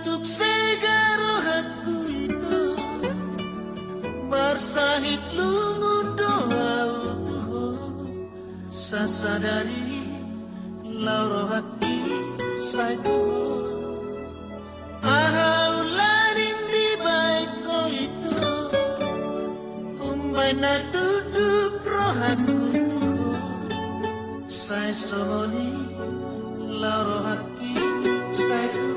Untuk segaro aku itu bersahid lungun doa utuh sasadari lauro hati saiko ahauladin di baik ko itu umbay na tuduk rohaku tuh say sohoni lauro hati saiko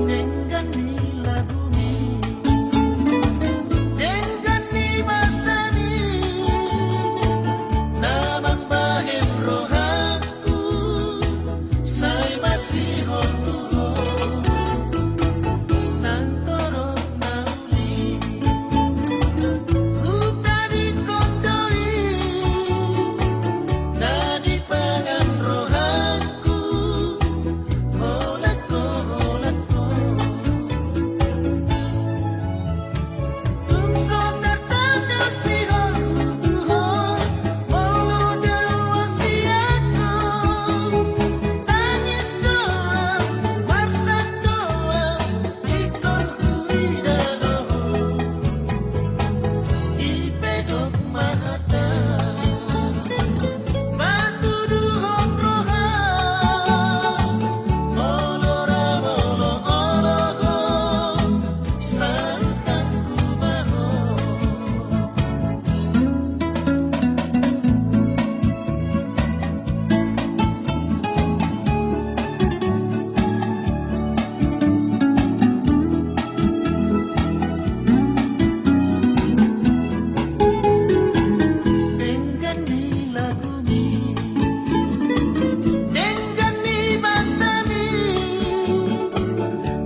dengan nila bumi dengan ni masani namang bahin rohaku say masihon tuho nang torok na uli hutadi kondoi na di pangan rohaku holako tungso tertanda sihon tuho molo dawa siako tangis doa warsak doa ikon kuidano ipedok mahata batu duhon roha molora molo oloho santan kumaho dengan nila bumi dengan ni masami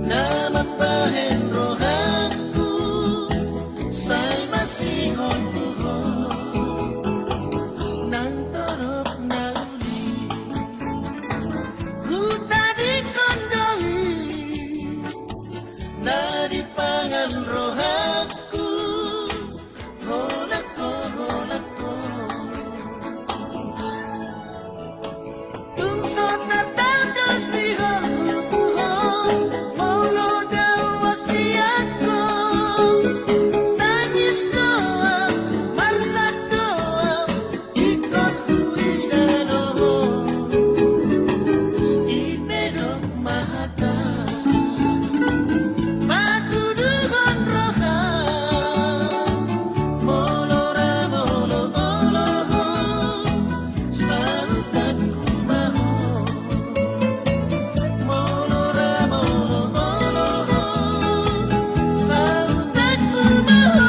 namang bahin rohaku say masihon tuho nang torop na uli hutadi kondoi na di pangan rohaku holako tungso tertanda sihon tuho molo dawa siako tangis doa marsak doa ikon kuidano ipedok mahata batu duhon roha molora molo oloho santan kumaho molora molo oloho santan kumaho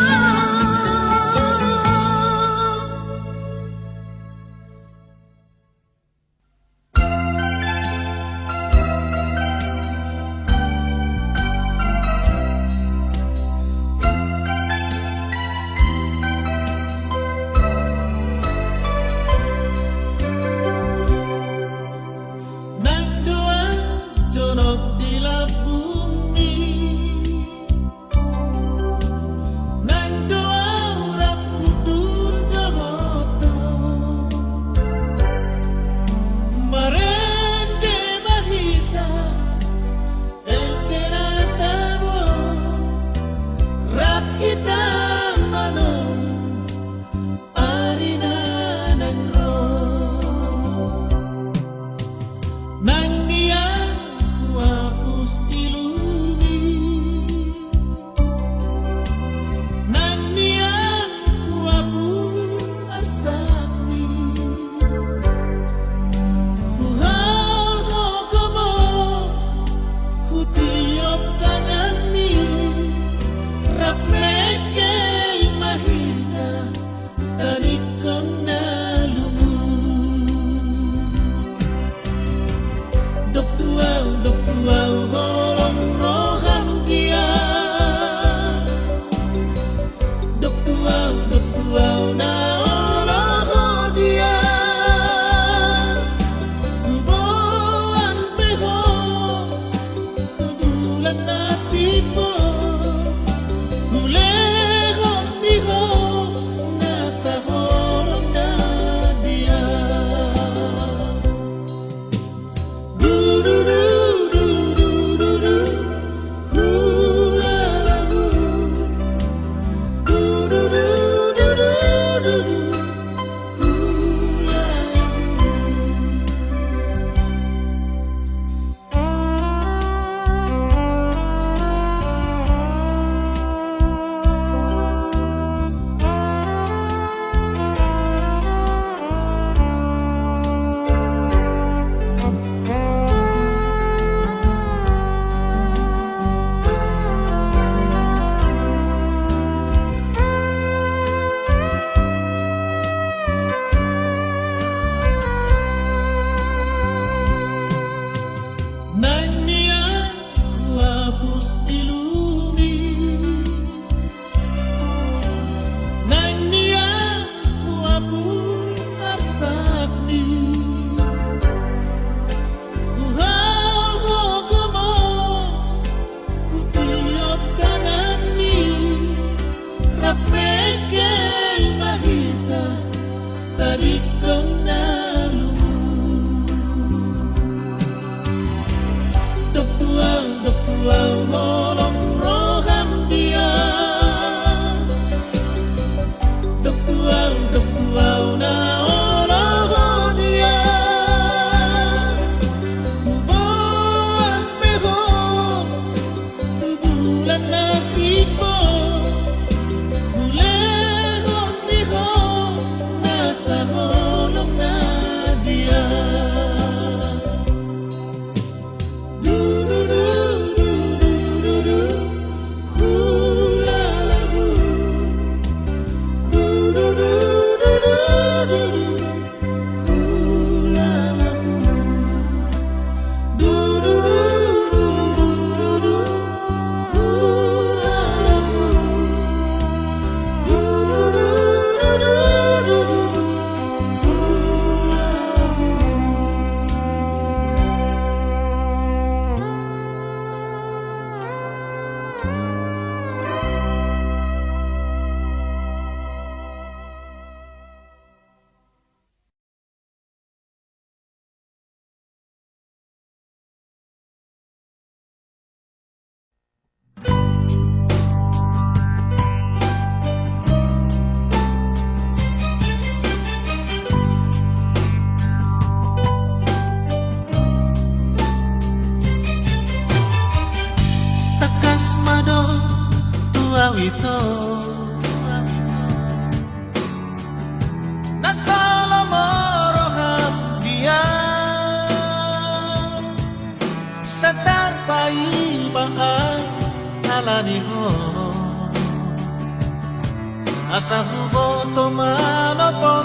asa hubo to manopot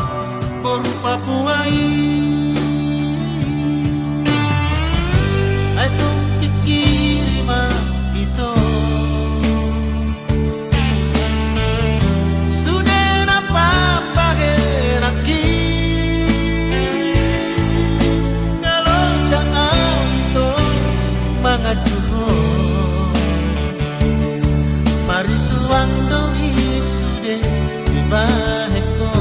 berupa buai ay tung pikirima ito sudah napapahin aki kalau jangan to mga juhon mari suang doi sude di baheko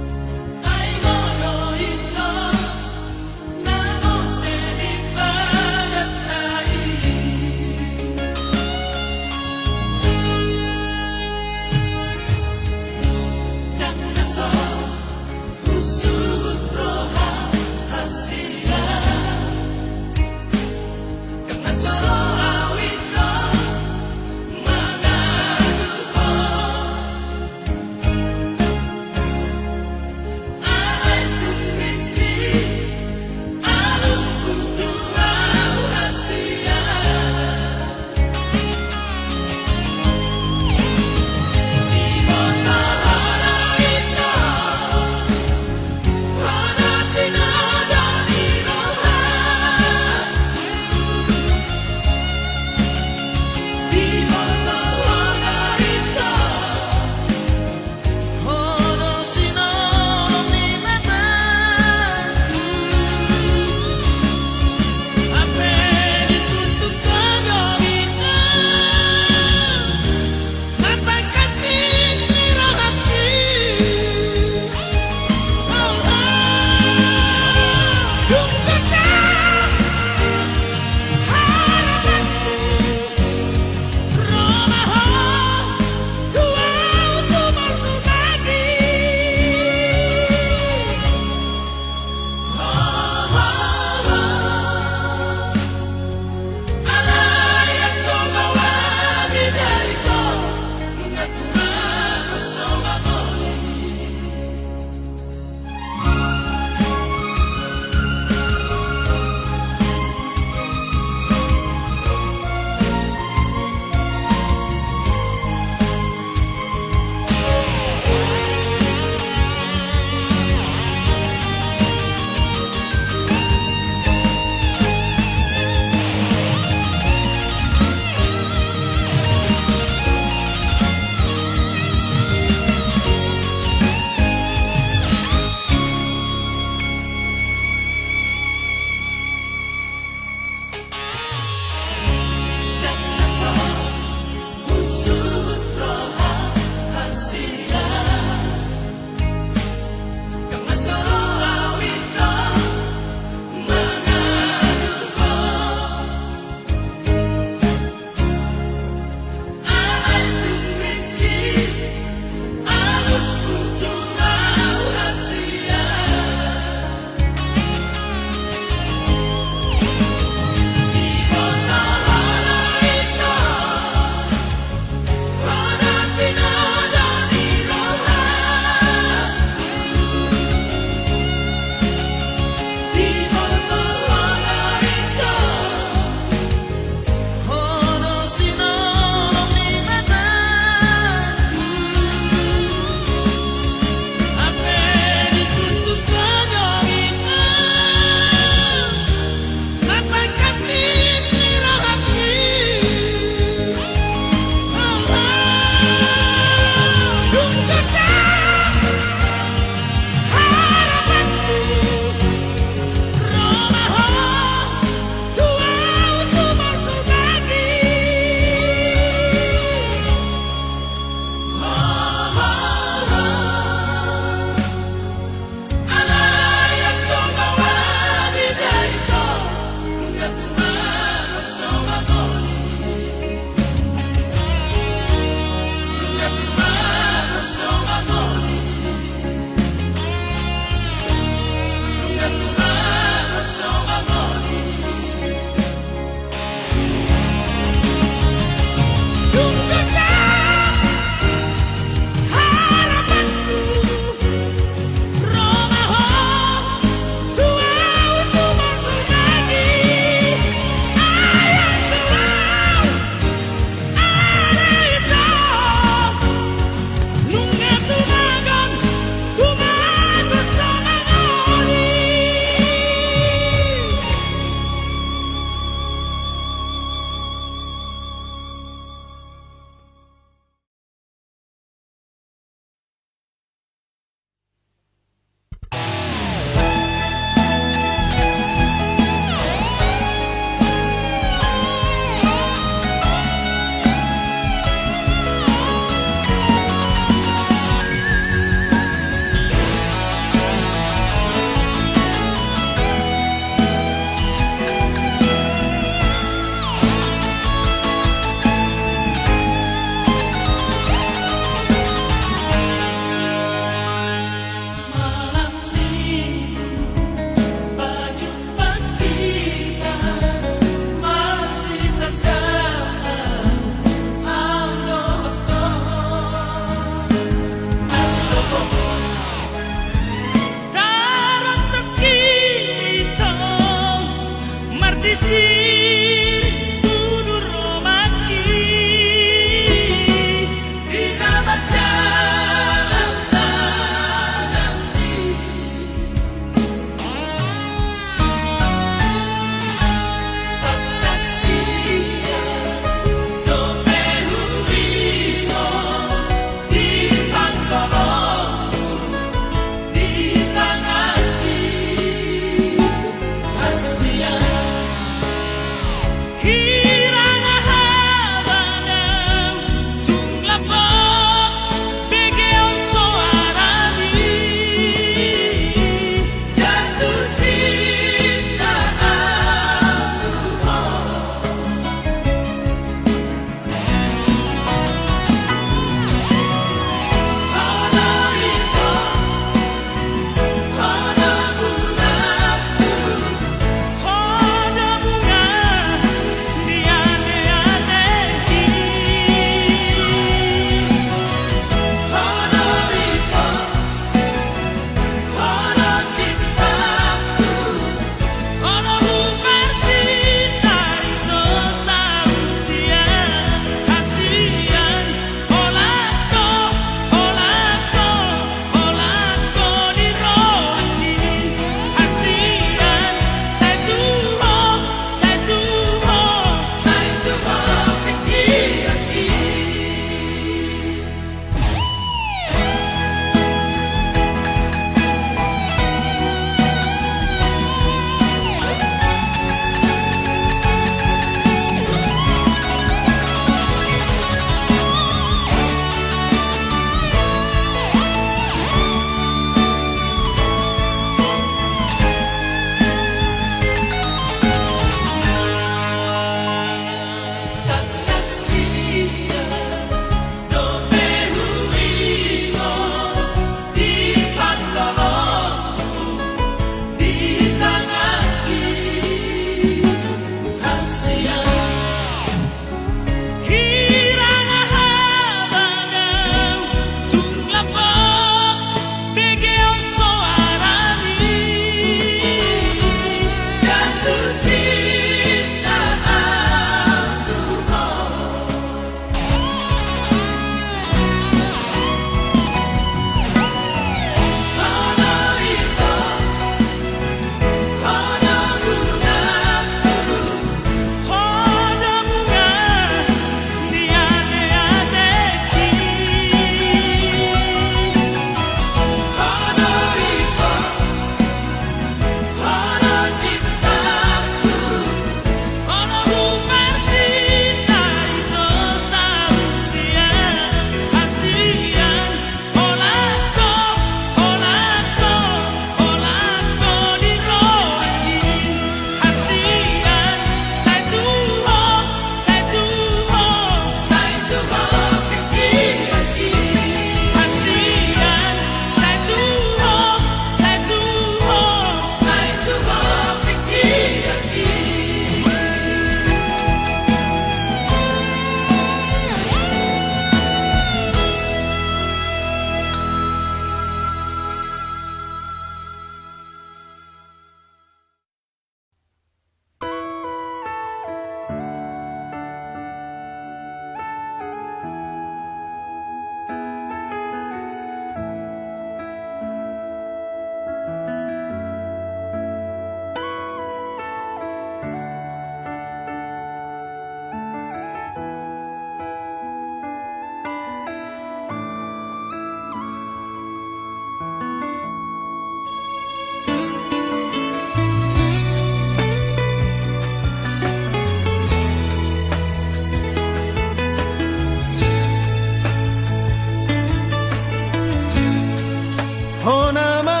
Oh nama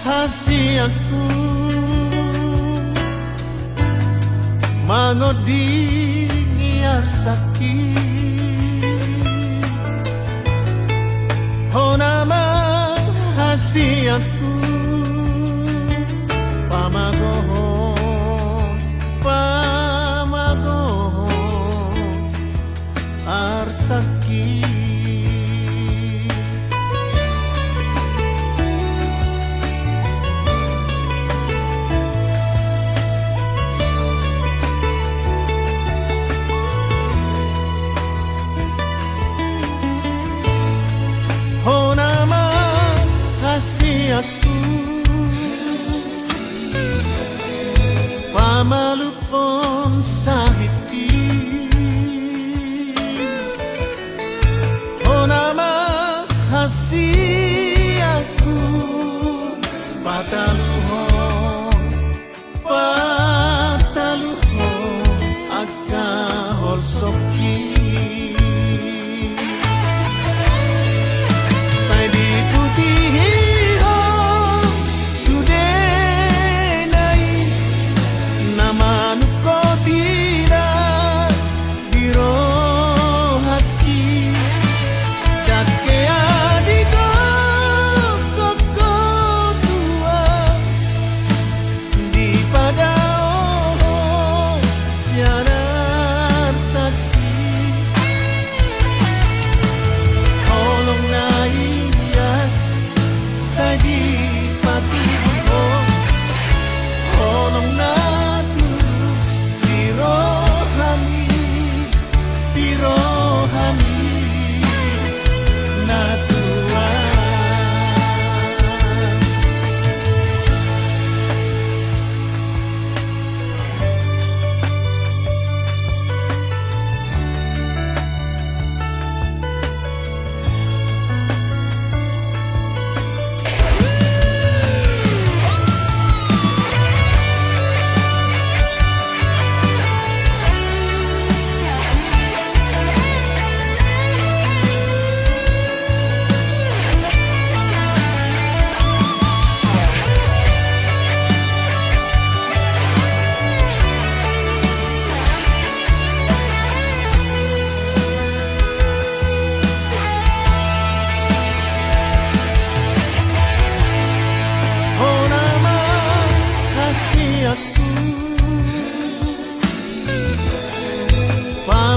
hasiaku mangodingi sakit. Oh nama hasiaku pamagohon arsaki. Oh nama hasiaku pamalupon sahiti. Oh nama hasiaku pataluhon akka holsoki.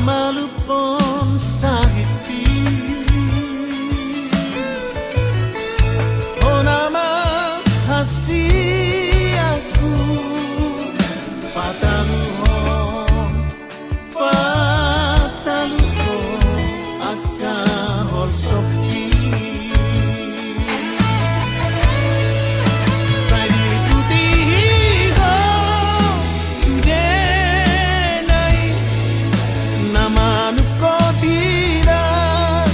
malu pon sakiti oh nama kasih aku pataluhon akka horsoki sadi putih ho sudah naik nama nuko tidak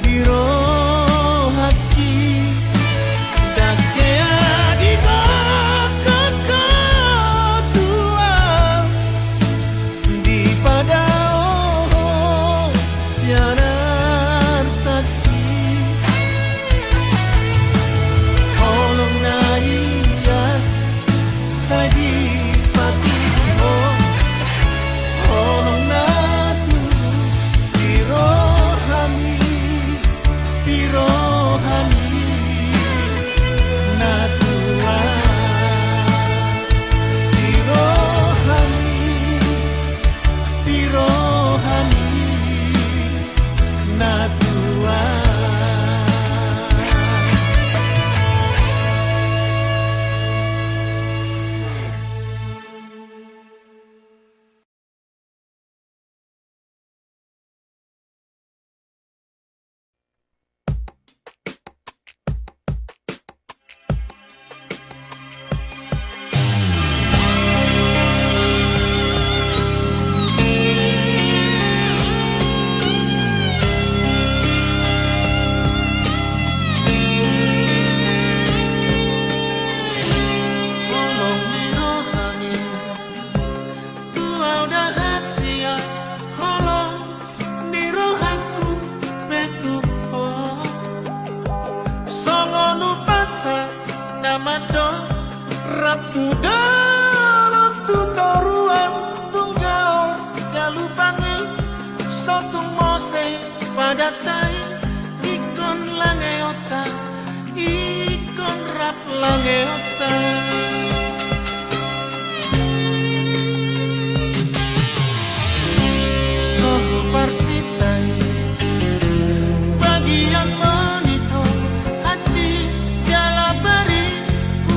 dirohaki dakea di bawah tua di pada oh siaran sakit holong narias sadi pati oh holong natus pirohani natua pirohani natua holong dirohani tua udah hasia holong dirohaku betuho songo pasa nama do ratu dalam tutoruan tunggao galupangi sotung mose pada tai ikon langeota ikon rap langeota soho parsitai bagian monito haji jalabari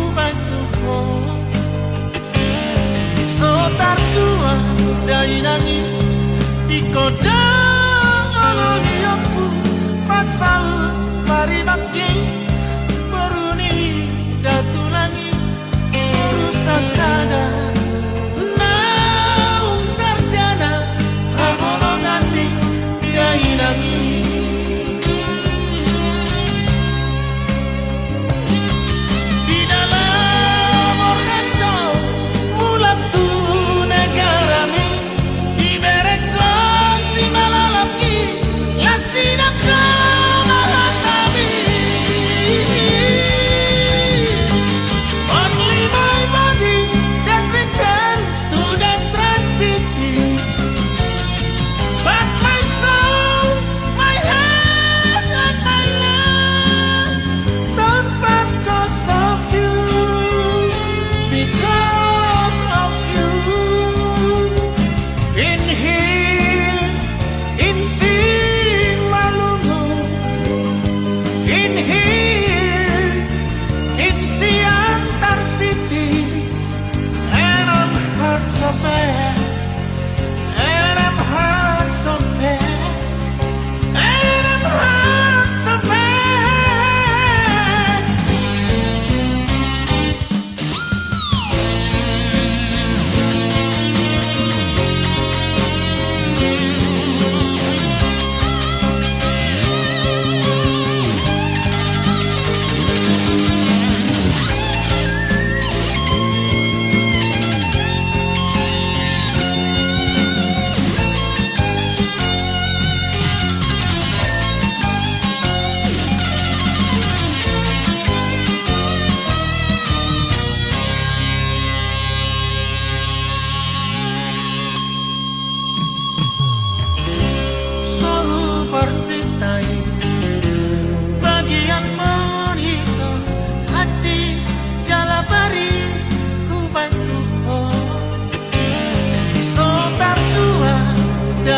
ubai tuho sotar jua dai nangi ikoda olonioku pasau mari maki beruni datulangi urusan sada naung sarjana haholongan di dainangi di dalam organto mulat tu negara mi di bereko si malalaki las dinaka mahatami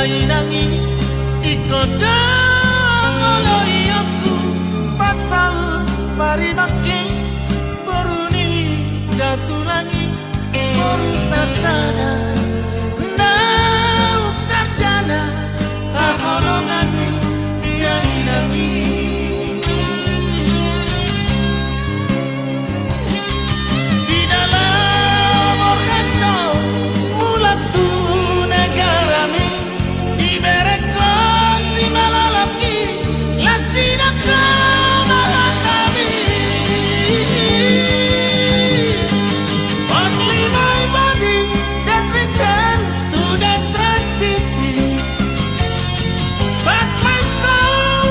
nangi iko dangolo iyoku pasang mari maki boruni datulangi boru sasana nauk sarjana aholongani dai nangi di dalam orkento mulat tu negara mi di bereko si malalaki las dinaka mahatami only my body that returns to that city but my soul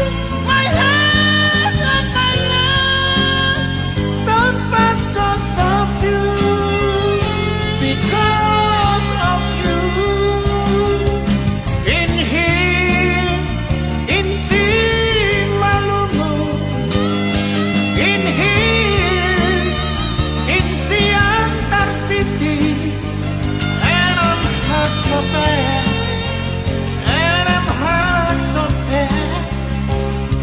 my heart and my love don't part cause of you because of you in here in sin malumu in here in si antar city and I'm hurt so bad and I'm hurt so bad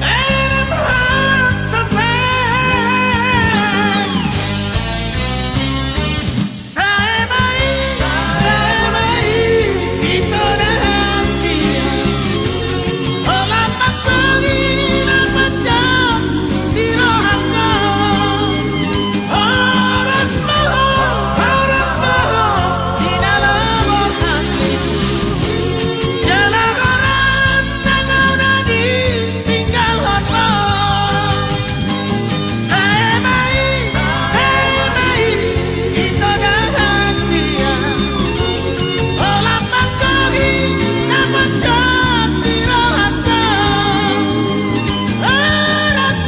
and I'm hurt so bad saya mai itu rahasia olah pagpagina macam di rohaka oras maho di dalam hati jalan oras nangau nadi tinggal hoto saya mai itu rahasia olah pagpagina macam di rohaka oras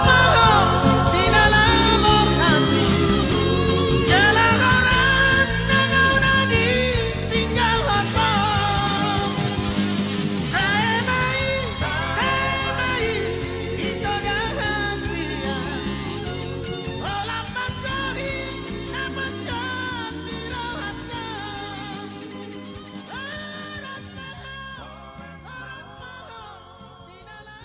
maho di dalam hati jalan oras nangau nadi tinggal hoto saya mai itu rahasia olah pagpagina macam di rohaka oras maho di dalam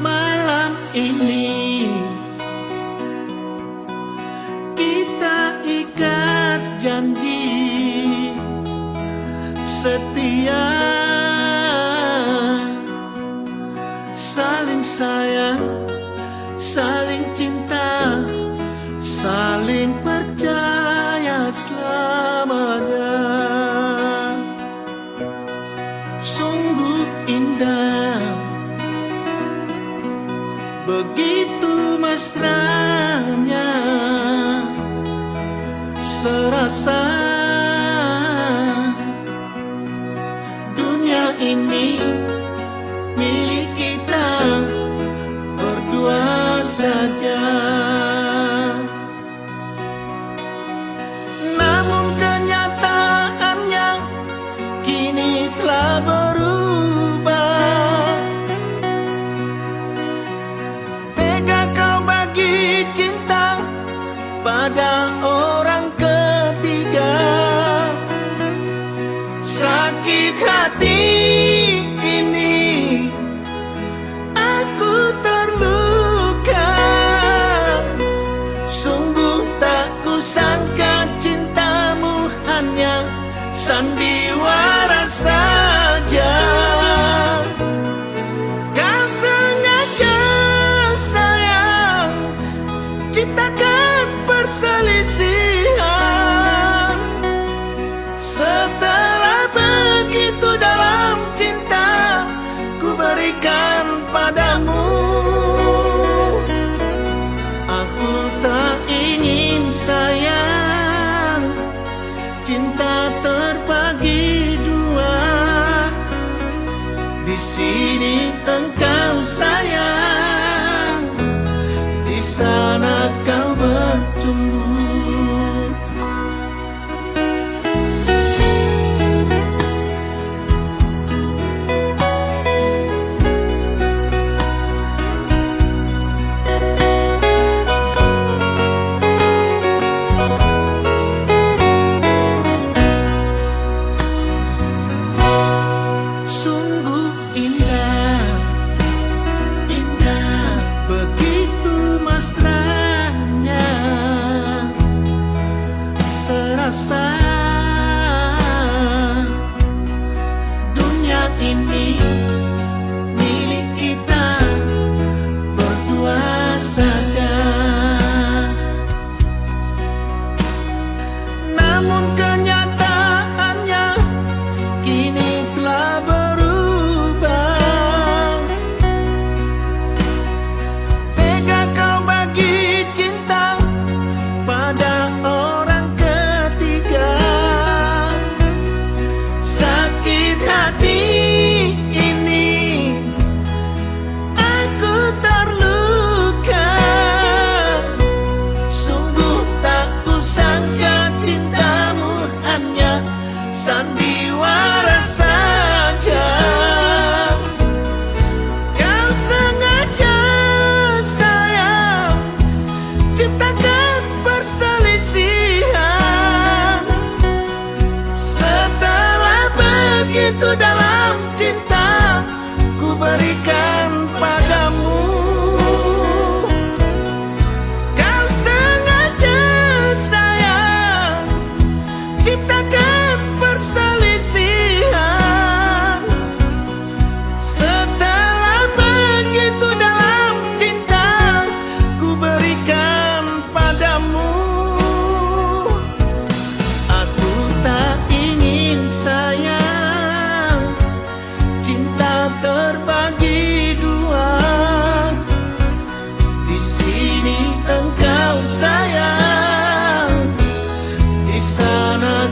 malam ini kita ikat janji setia saling sayang saling cinta saling percaya selamanya sungguh indah begitu mesranya serasa dunia ini milik kita berdua saja. Namun kenyataannya kini telah berubah. Tega kau bagi cinta pada orang ketiga. Sakit hati ini aku terluka. Sungguh tak kusangka cintamu hanya sandiwara saja. Kau sengaja sayang ciptakan perselisihan. Setelah begitu dalam cinta ku berikan padamu, aku tak ingin sayang cinta terbagi dua. Di sini engkau sayang, di sana kau bercumbu. Sungguh indah, indah, begitu mesranya, serasa dunia ini milik kita berdua saja. Namun kenyataannya kini telah berubah. Tega kau bagi cinta pada orang ketiga. Sakit hati ini aku terluka. Sungguh tak kusangka cintamu hanya sandiwara saja. Kau sengaja sayang ciptakan perselisihan. Setelah begitu dalam cinta ku berikan padamu. Kau sengaja sayang ciptakan perselisihan. Setelah begitu dalam cinta ku berikan padamu. Aku tak ingin sayang cinta terbagi dua. Di sini engkau sayang, di sana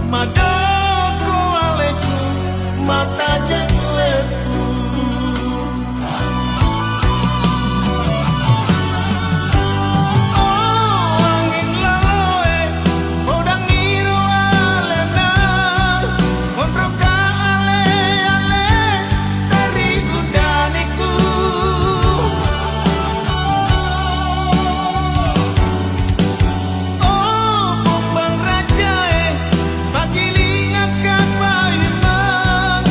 Madoko aleku mata jengleku. Oh angin lawe podang iro alena kontroka ale-ale dari udaniku. Oh bombang raja magilingakan bayunan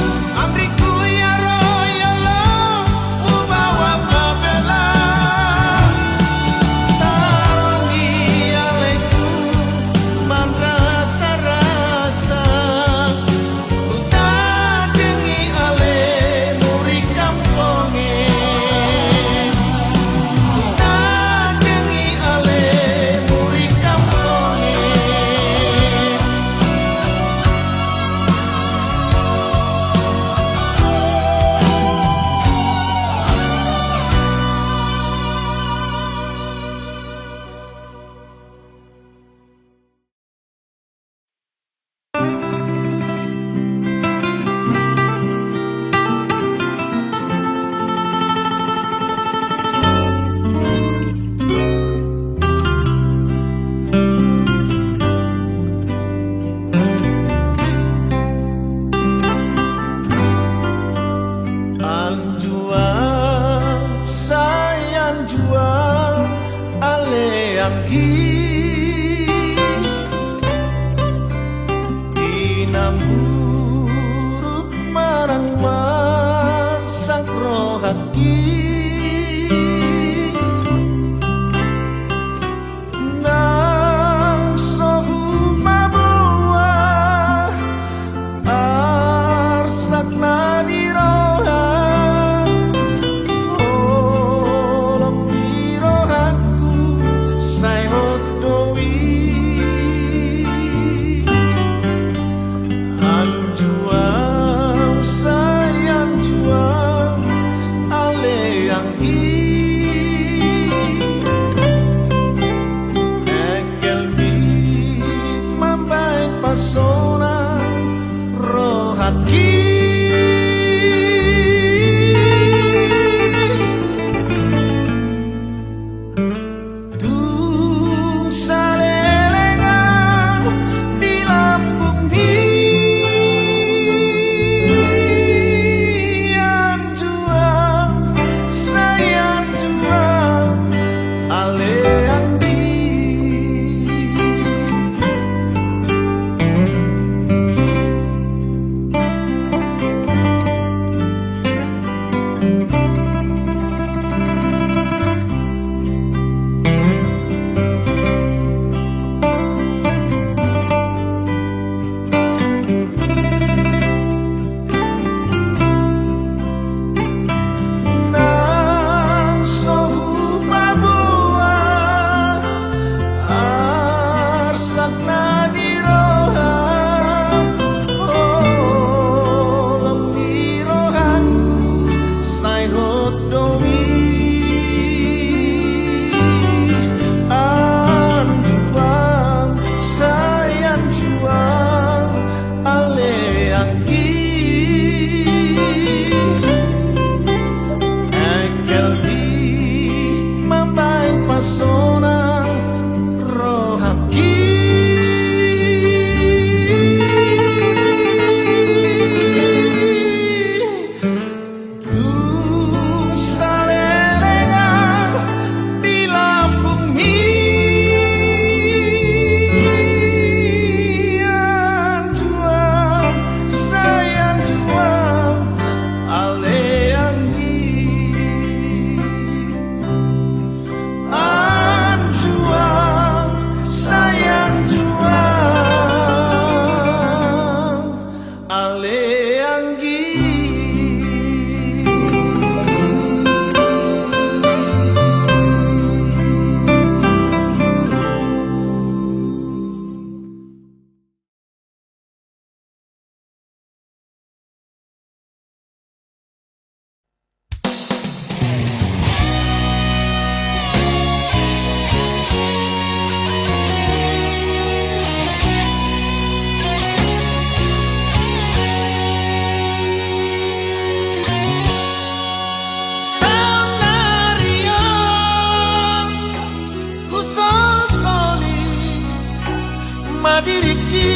amriku ya royalo ubawa babela tarongi aleku man rasa-rasa utajengi ale muri kamponge utajengi ale muri kamponge. Anjuang sayang juang ale anggi inamburuk marang marsang rohaki nang sohu mabuah arsak nadirohan olok dirohanku say hodowi anjuang sayang juang ale yang ekel mi mambaik pasona rohaki. Tung salelengan di lambung nian juang sayang juang ale andi. hoki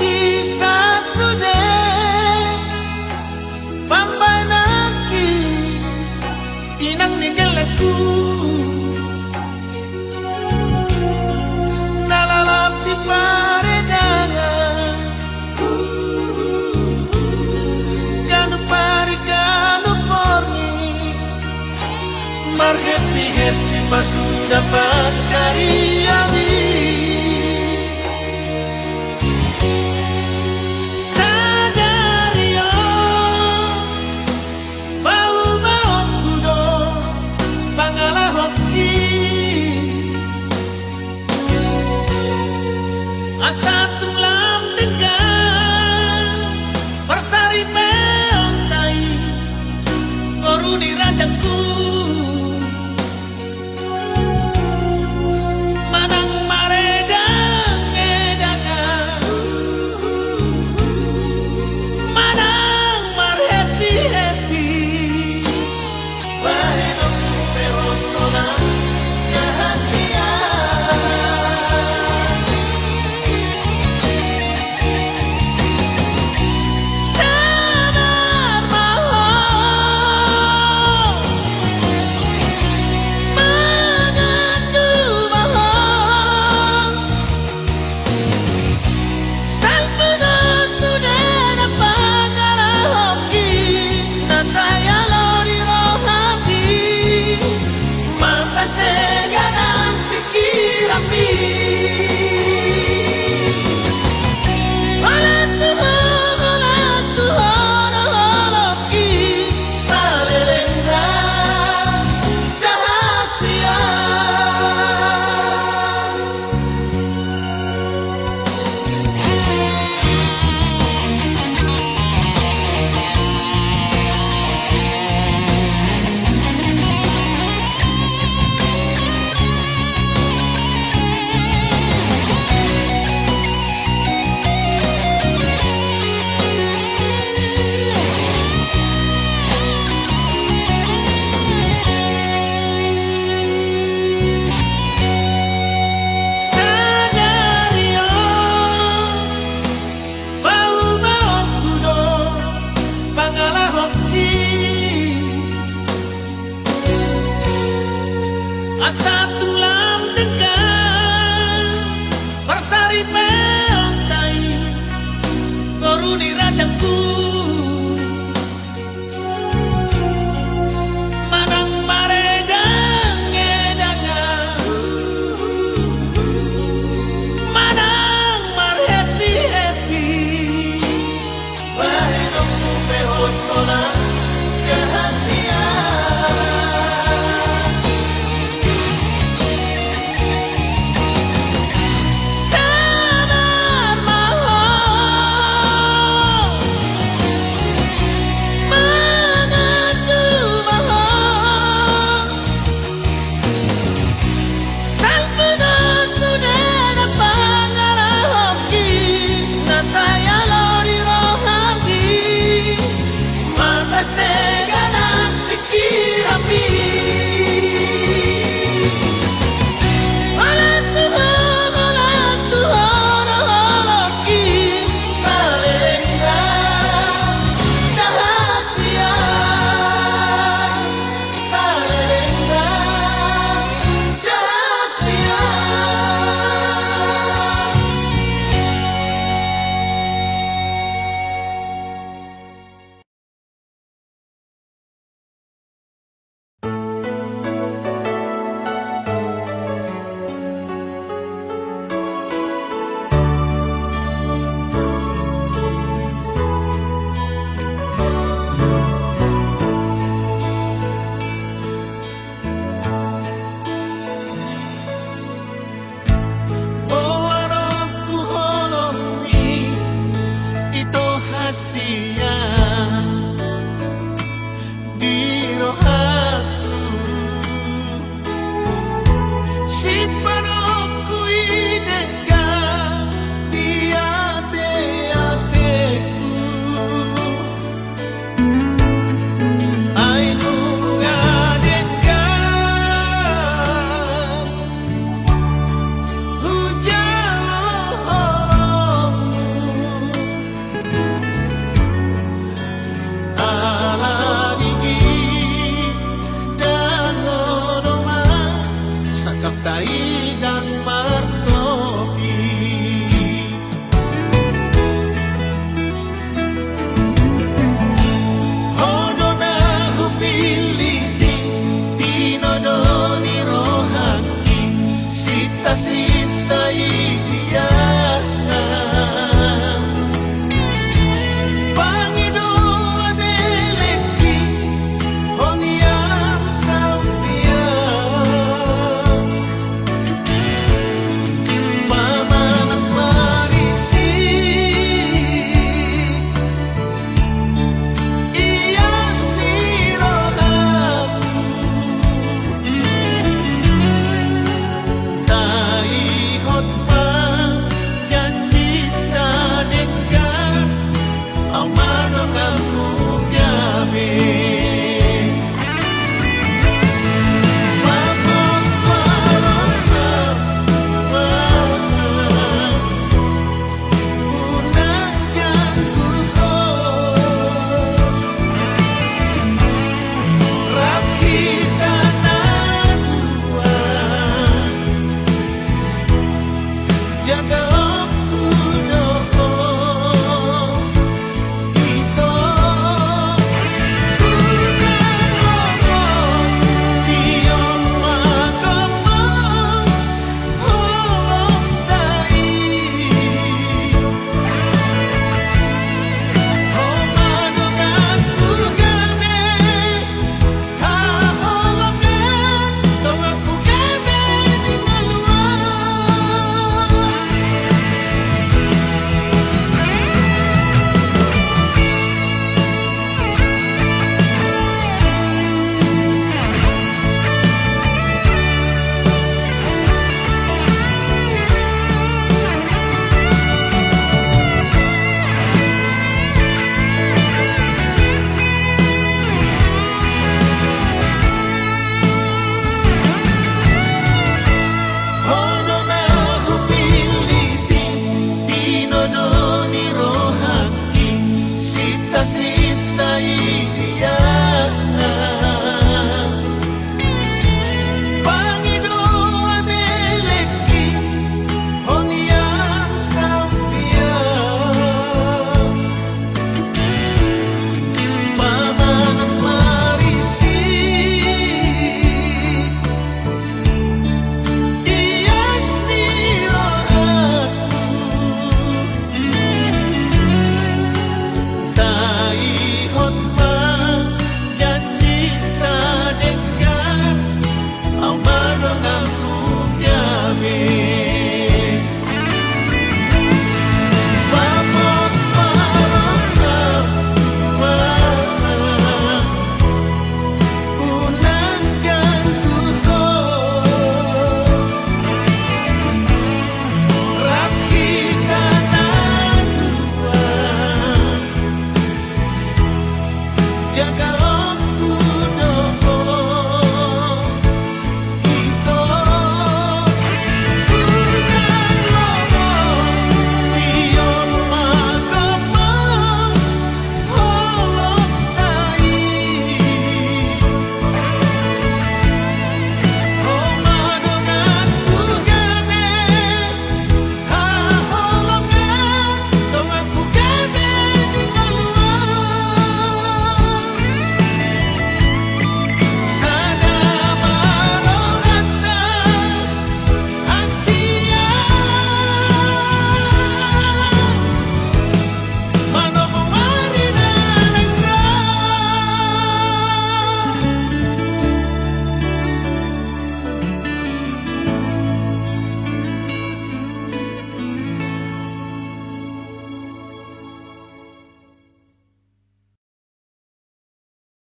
Isa sude Pambai naki Inang nigeleku Nalalap di paredangan Ganu pari ganu porni Mar happy pas sudah pancari ali Sadario bau-bau kudo Pangalah hoki Asa tulang tegang Persari peontai Koruni rajaku Asa tulang tegang Persari peontai Koruni rajaku Manang maredang edangan Manang mar happy Bahenokku pehosona Rahasia Sama kang martopi hono na hupiliti tinodoni rohaki sita-sita iya Pangidoan eleki honian sautia pamanat marisi iyas nirohaku tai hotma janji tadekan au manongamu gabe Vamos para unangkan ku Rabhita nanua jaga